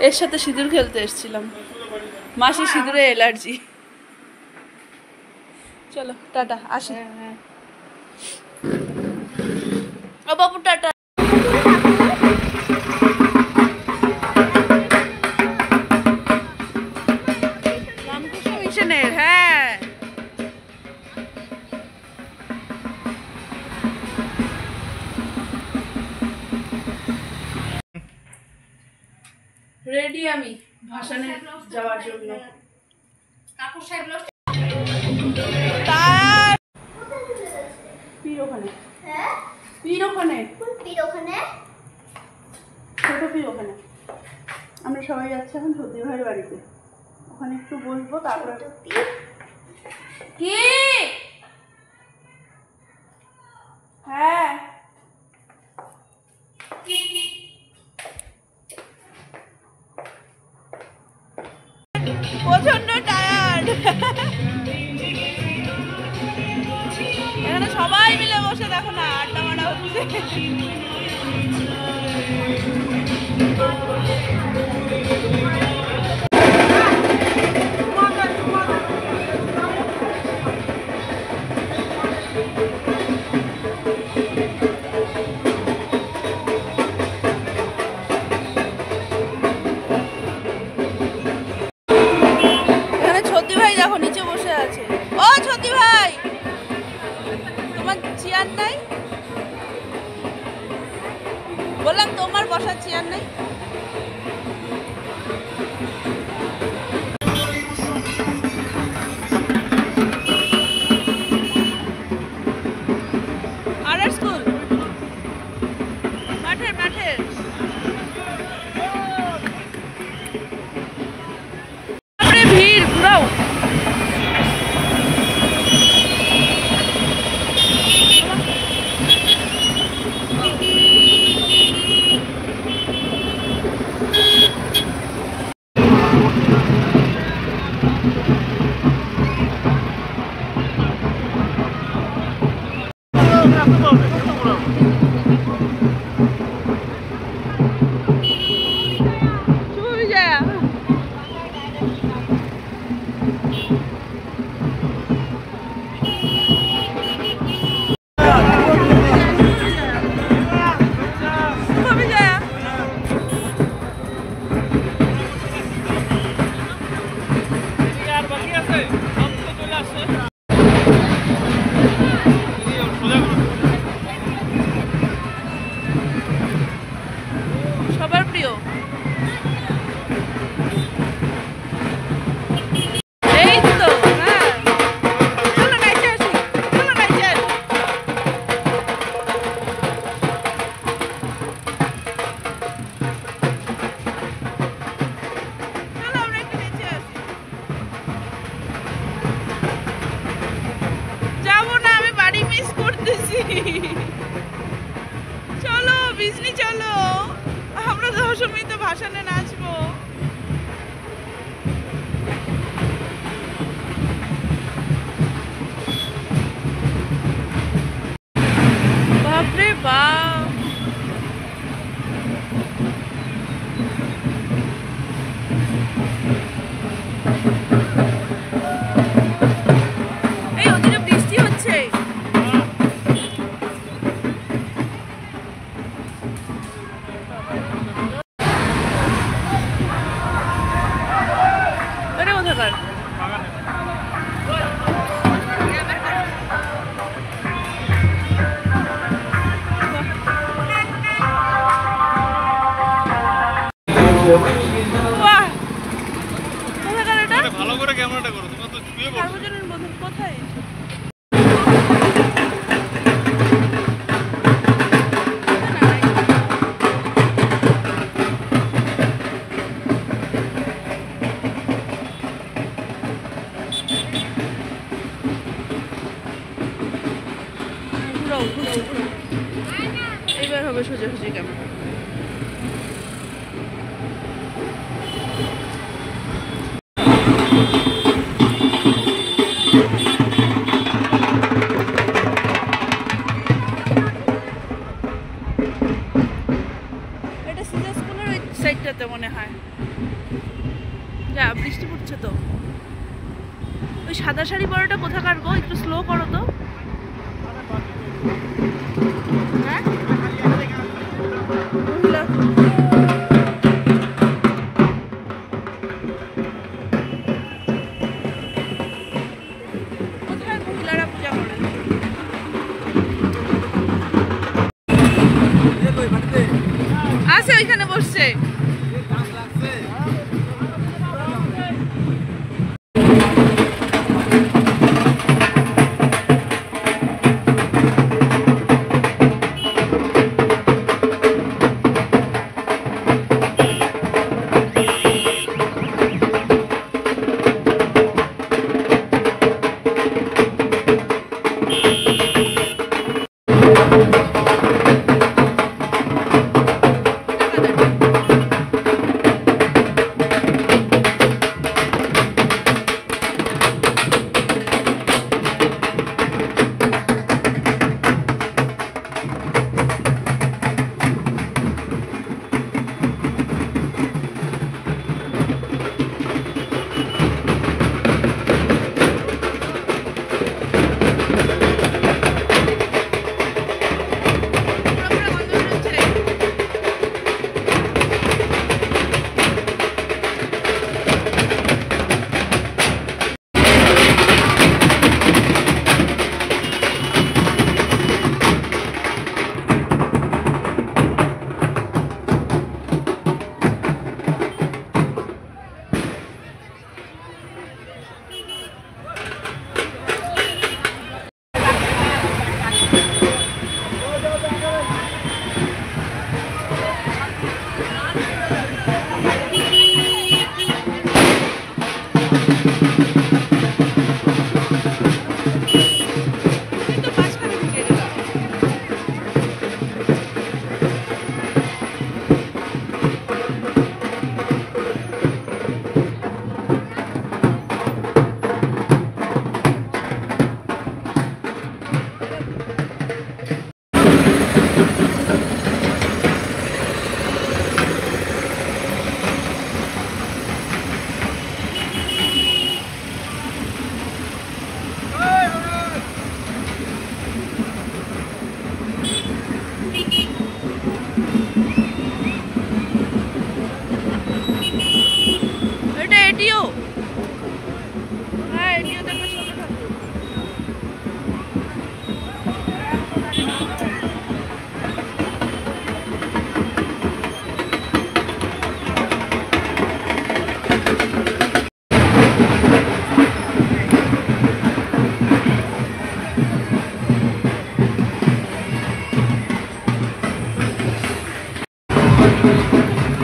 এর সাথে সিঁদুর খেলতে এসেছিলাম। মাসি সিঁদুরে অ্যালার্জি। চলো টাটা, আসি। ও বাবু টাটা। রামকৃষ্ণ মিশনের, হ্যাঁ। রেডি আমি ভাসানে যাওয়ার জন্য। কাকু সাহেব পীর ওখানে, পীর ওখানে, পীর ওখানে, ছোট পীর ওখানে। আমরা সবাই যাচ্ছি এখন সত্যি ভাইয়ের বাড়িতে। ওখানে একটু বসবো, তারপরে কি হ্যাঁ প্রচন্ড টায়ার্ড। এখানে সবাই মিলে বসে দেখো না আড্ডা মারা হচ্ছে। বললাম তোমার বসার চেয়ার নাই। আর স্কুল মাঠের মাঠের ভিড় ঘুরাও। সবার প্রিয় এই তো। হ্যাঁ চলো নাইচে আসি, চলো নাইচে আসি। চলো আমরা একটু নাইচে আসি। যাবো না, আমি বাড়ি মিস করতেছি। চলো বিজনি চলো, আমরা দশমীতে ভাসানে নাচবো। বাপরে বাপ, এই ওদিকে বৃষ্টি হচ্ছে। ভালো করে ক্যামেরাটা করো, তোমরা তো শুয়ে পড়ো। সার্বজনীন বন্ধু কোথায়? এবার হবে সোজাসুজি ক্যামেরা। এটা সিজা স্কুলের সাইডটাতে মনে হয়। যা বৃষ্টি পড়ছে তো। ওই সাদা শাড়ি পরাটা কোথাকার গো? একটু স্লো করো তো। হ্যাঁ কোথায় মহিলারা পূজা করে? আছে ওইখানে বসছে।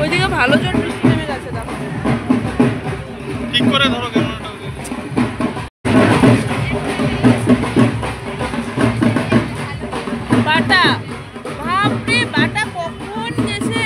ওইদিকে ভালো জোর বৃষ্টি নেমে গেছে। দেখো ঠিক করে ধরো ক্যামেরাটা। বাটা বাপরে বাটা কখন গেছে?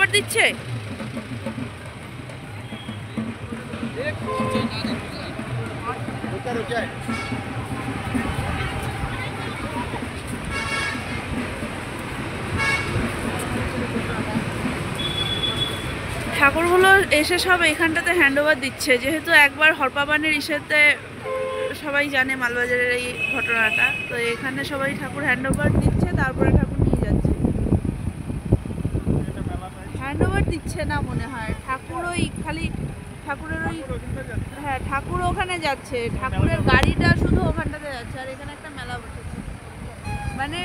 হ্যান্ডওভার দিচ্ছে। ঠাকুরগুলো এসে সব এখানটাতে হ্যান্ডওভার দিচ্ছে, যেহেতু একবার হরপাবানের ইসেতে সবাই জানে মালবাজারের এই ঘটনাটা, তো এখানে সবাই ঠাকুর হ্যান্ডওভার দিচ্ছে, তারপরে ঠাকুর নিয়ে যাচ্ছে। হ্যান্ডওভার দিচ্ছে না মনে হয়, ঠাকুর ওই খালি ঠাকুরের ওই, হ্যাঁ ঠাকুর ওখানে যাচ্ছে, ঠাকুরের গাড়িটা শুধু ওখানটাতে যাচ্ছে, আর এখানে একটা মেলা বসেছে। মানে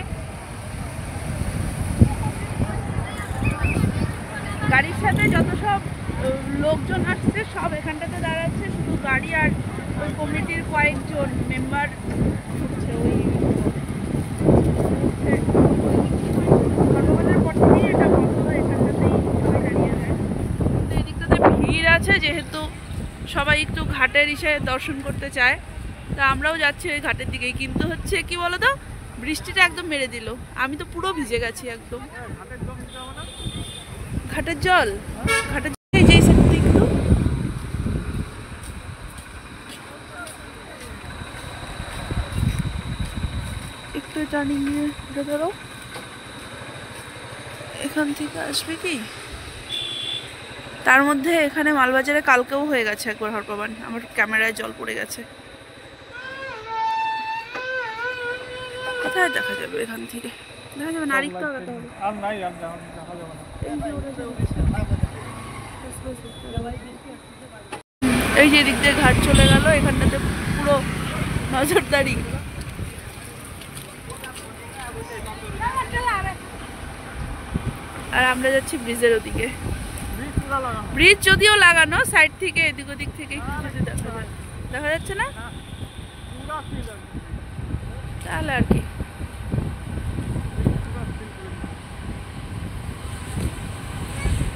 গাড়ির সাথে যত সব লোকজন আসছে সব এখানটাতে দাঁড়াচ্ছে, শুধু গাড়ি আর ওই কমিটির কয়েকজন মেম্বার হচ্ছে ওই ভগবানের পর থেকেই এটা বন্ধ হয়, এখানটাতেই সবাই দাঁড়িয়ে যায়। তো এই দিকটাতে ভিড় আছে, যেহেতু সবাই একটু ঘাটের ইসে দর্শন করতে চায়, তা আমরাও যাচ্ছি ওই ঘাটের দিকেই। কিন্তু হচ্ছে কি বলতো, বৃষ্টিটা একদম মেরে দিল, আমি তো পুরো ভিজে গেছি একদম। ঘাটের জল, ঘাটের জল এই যে একটু একটু টার্নিং নিয়ে ধরো, এখান থেকে আসবে কি, তার মধ্যে এখানে মালবাজারে কালকেও হয়ে গেছে একবার হরপাবান, আমার ক্যামেরায় জল পড়ে গেছে। কোথায় দেখা যাবে এখান থেকে, দেখা যাবে না, আরেকটু আগাতে হবে। আর নাই, আর দেখা যাবে না। এই যে দিক দিয়ে ঘাট চলে গেল, এখানটাতে পুরো নজরদারি। আর আমরা যাচ্ছি ব্রিজের ওদিকে। ব্রিজ যদিও লাগানো, সাইড থেকে এদিক ওদিক থেকে দেখা যাচ্ছে না, তাহলে আর কি।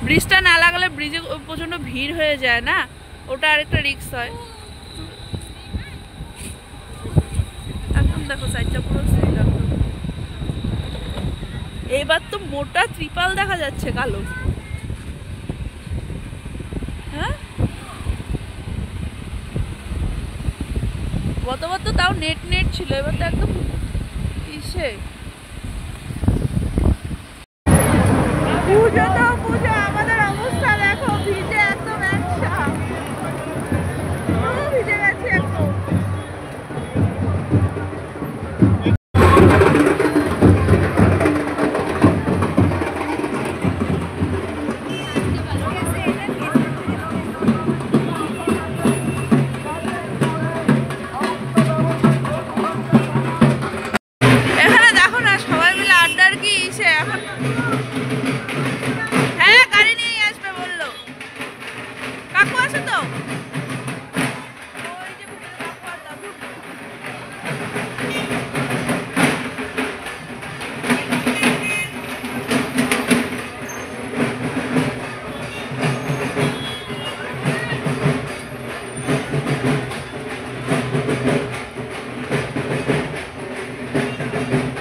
ব্রিজটা না লাগালে ব্রিজে প্রচন্ড ভিড় হয়ে যায় না, ওটা আরেকটা রিস্ক হয়। একদম দেখো সাইডটা পুরো সিল একদম। এবার তো মোটা ত্রিপাল দেখা যাচ্ছে কালো, হ্যাঁ গতবার তো তাও নেট নেট ছিল, এবার তো একদম ইসে। পুজো তো পুজো, আমাদের অবস্থা দেখো, ভিজে একদম একসা, ভিজে গেছি একদম। এখানে দেখো না সবাই মিলে আড্ডার কি ইসে এখন। হ্যাঁ গাড়ি নিয়ে আসবে বললো, কাকু আছে তো।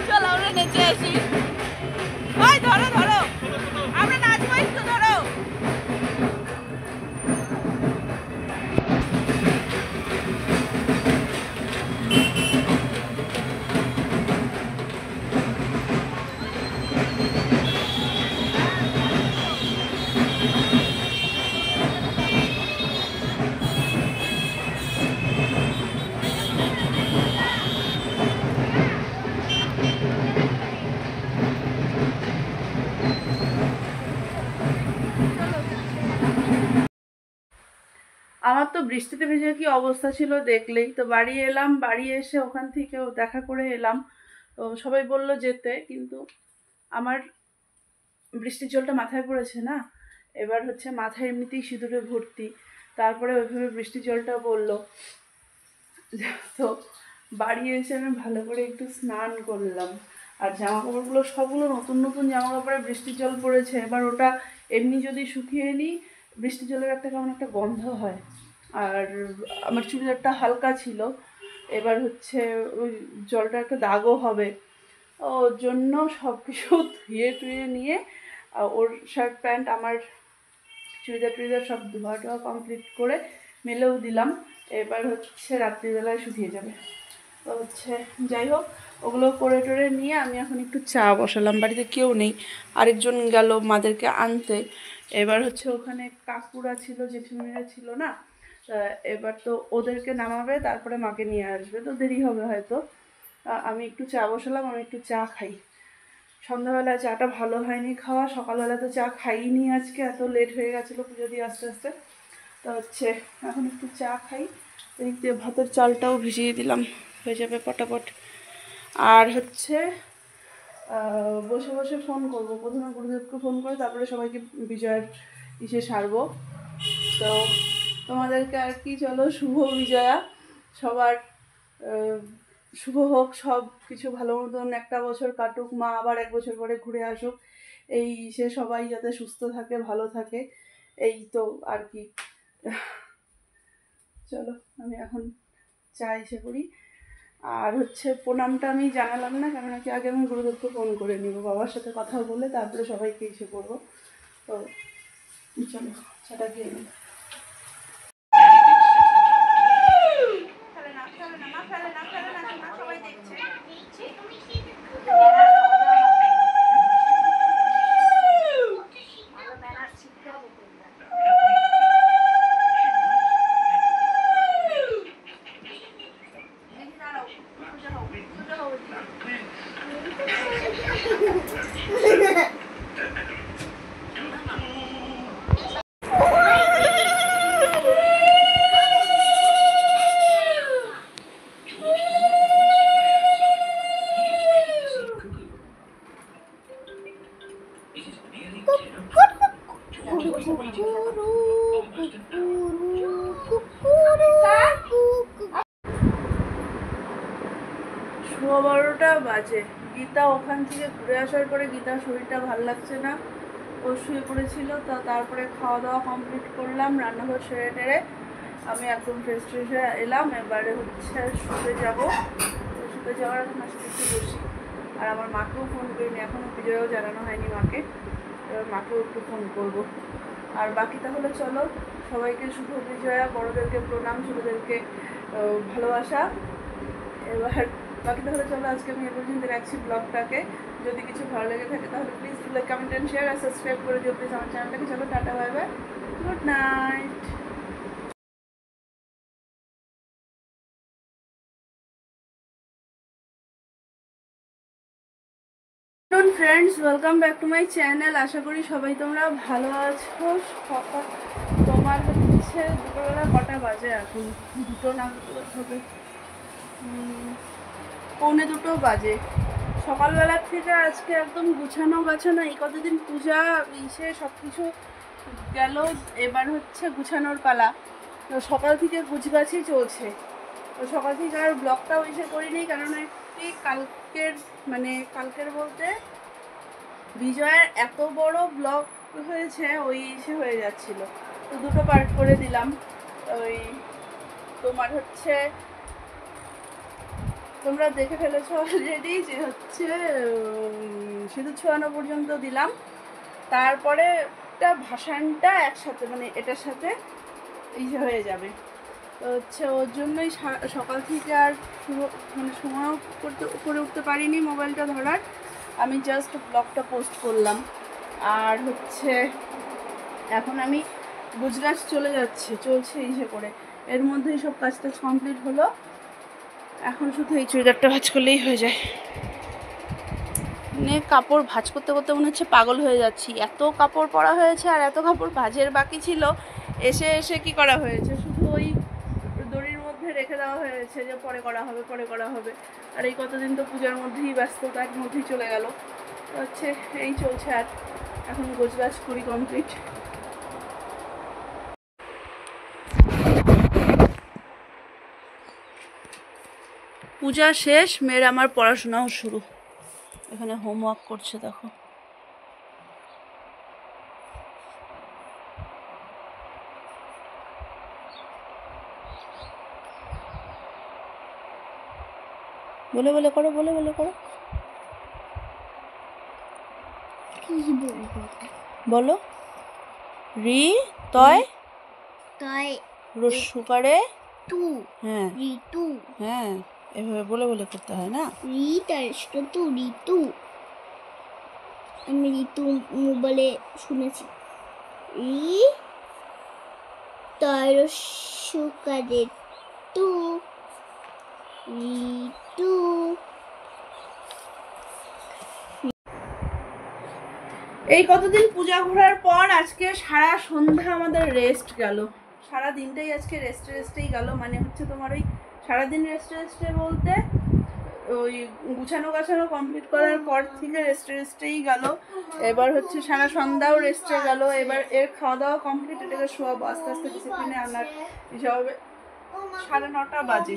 চলো আমরা নেচে আসি, ওই ধরো ধরো, আমরা নাচবো একটু, ধরো। আমার তো বৃষ্টিতে ভিজে কি অবস্থা ছিল দেখলেই তো, বাড়ি এলাম, বাড়ি এসে ওখান থেকেও দেখা করে এলাম। তো সবাই বলল যেতে, কিন্তু আমার বৃষ্টির জলটা মাথায় পড়েছে না, এবার হচ্ছে মাথায় এমনিতেই সিঁদুরে ভর্তি, তারপরে ওইভাবে বৃষ্টির জলটা পড়লো। তো বাড়ি এসে আমি ভালো করে একটু স্নান করলাম, আর জামা কাপড়গুলো সবগুলো নতুন নতুন জামা কাপড়ে বৃষ্টির জল পড়েছে, এবার ওটা এমনি যদি শুকিয়ে নিই, বৃষ্টির জলের একটা কেমন একটা গন্ধ হয়। আর আমার চুড়িদারটা হালকা ছিল, এবার হচ্ছে ওই জলটা একটা দাগও হবে, ওর জন্য সব কিছু ধুয়ে টুয়ে নিয়ে আর ওর শার্ট প্যান্ট আমার চুড়িদার টুড়িদার সব ধোয়া টোয়া কমপ্লিট করে মেলেও দিলাম। এবার হচ্ছে রাত্রিবেলায় শুকিয়ে যাবে। তো হচ্ছে যাই হোক, ওগুলো করে টোরে নিয়ে আমি এখন একটু চা বসালাম। বাড়িতে কেউ নেই, আরেকজন গেল মাদেরকে আনতে। এবার হচ্ছে ওখানে কাকুরা ছিল, জেঠিমুনিরা ছিল না, এবার তো ওদেরকে নামাবে, তারপরে মাকে নিয়ে আসবে, তো দেরি হবে হয়তো। আমি একটু চা বসালাম, আমি একটু চা খাই। সন্ধ্যাবেলায় চাটা ভালো হয়নি খাওয়া, সকালবেলা তো চা খাইনি আজকে, এত লেট হয়ে গেছিলো পুজো দিয়ে আস্তে আস্তে। তো হচ্ছে এখন একটু চা খাই। এদিক দিয়ে ভাতের চালটাও ভিজিয়ে দিলাম, হয়ে যাবে পটাপট। আর হচ্ছে বসে বসে ফোন করব, প্রথমে গুরুদেবকে ফোন করে তারপরে সবাইকে বিজয়ের ইসে সারবো। তো তোমাদেরকে আর কি, চলো শুভ বিজয়া, সবার শুভ হোক, সব কিছু ভালো মতন একটা বছর কাটুক, মা আবার এক বছর পরে ঘুরে আসুক, এই সে সবাই যাতে সুস্থ থাকে, ভালো থাকে, এই তো আর কি। চলো আমি এখন চা এসে করি। আর হচ্ছে প্রণামটা আমি জানালাম না, কেন কি আগে আমি গুরুদেবকে ফোন করে নিব, বাবার সাথে কথা বলে তারপরে সবাইকে এসে করবো। তো চলো চাটা খেয়ে নিই। সোয়া 12টা বাজে। গীতা ওখান থেকে ঘুরে আসার পরে গীতার শরীরটা ভালো লাগছে না, ও শুয়ে পড়েছিল। তা তারপরে খাওয়া দাওয়া কমপ্লিট করলাম, রান্নাঘর সেরে টেরে আমি একদম ফ্রেশ ট্রেশ হয়ে এলাম। এবারে হচ্ছে শুতে যাবো। শুতে যাওয়ার আগে মাসে একটু বসি। আর আমার মাকেও ফোন করিনি, এখনও বিজয়ও জানানো হয়নি মাকে, এবার মাকেও একটু ফোন করবো। আর বাকি তাহলে চলো, সবাইকে শুভ বিজয়া, বড়োদেরকে প্রণাম, ছোটোদেরকে ভালোবাসা। এবার বাকি তাহলে চলো আজকে আমি এ পর্যন্ত রাখছি ব্লগটাকে। যদি কিছু ভালো লেগে থাকে তাহলে please like, comment and share আর সাবস্ক্রাইব করে দিও প্লিজ আমার চ্যানেলটাকে। চলো tata, bye bye, good night. Friends, welcome back to my channel. আশা করি সবাই তোমরা ভালো আছো। সকাল তোমার হচ্ছে দুপুরবেলা কটা বাজে এখন? 2টো না হবে, 1:45 বাজে। সকালবেলার থেকে আজকে একদম গুছানো গাছানো, এই কতদিন পূজা ইসে সব কিছু গেল, এবার হচ্ছে গুছানোর পালা। তো সকাল থেকে গুছগাছি চলছে। তো সকাল থেকে আর ব্লগটাও ইসে করিনি, কারণ একটি কালকের বলতে বিজয়ের এত বড় ব্লগ হয়েছে, ওই ইসে হয়ে যাচ্ছিল, তো 2টো পার্ট করে দিলাম। ওই তোমার হচ্ছে তোমরা দেখে ফেলেছো অলরেডি, যে হচ্ছে সিঁদুর ছোঁয়ানো পর্যন্ত দিলাম, তারপরে একটা ভাসানটা একসাথে, মানে এটার সাথে ইয়ে হয়ে যাবে। তো হচ্ছে ওর জন্যই সকাল থেকে আর মানে সময়ও করে উঠতে পারিনি মোবাইলটা ধরার। আমি জাস্ট ব্লগটা পোস্ট করলাম। আর হচ্ছে এখন আমি গুজরাট চলছে ইসে করে, এর মধ্যেই সব কাজ টাজ কমপ্লিট হলো। এখন শুধু এই চুড়িদারটা ভাঁজ করলেই হয়ে যায়। মানে কাপড় ভাঁজ করতে করতে মনে হচ্ছে পাগল হয়ে যাচ্ছি, এত কাপড় পরা হয়েছে আর এত কাপড় ভাঁজের বাকি ছিল। এসে এসে কি করা হয়েছে, শুধু ওই দড়ির মধ্যে রেখে দেওয়া হয়েছে যে পরে করা হবে। আর এই কতদিন তো পূজার মধ্যেই ব্যস্ততার মধ্যেই চলে গেল। হচ্ছে এই চলছে। আর এখন গোছগাছ করি কমপ্লিট। পূজা শেষ, মেয়ের আমার পড়াশোনাও শুরু। এখানে হোমওয়ার্ক করছে দেখো। বলে করো। বলো রি তয় তয় রস্যুকারে টু হ্যাঁ ঋতু হ্যাঁ এভাবে বলে বলে করতে হয় না রি তার টু ঋতু আমি ঋতু বলে শুনেছি রি তার সুকারে টু ঋতু এই কতদিন পূজা ঘোরার পর আজকে সারা সন্ধ্যা আমাদের রেস্ট গেল সারা দিনটাই আজকে রেস্টেই গেল মানে হচ্ছে তোমার ওই সারাদিন রেস্টে বলতে ওই গুছানো গাছানো কমপ্লিট করার পর থেকে রেস্টেই গেল এবার হচ্ছে সারা সন্ধ্যাও রেস্টে গেল এবার এর খাওয়া দাওয়া কমপ্লিট এটাকে শোয়াবো আস্তে আস্তে ডিসিপ্লিনে আনার হিসাবে 9:30 বাজে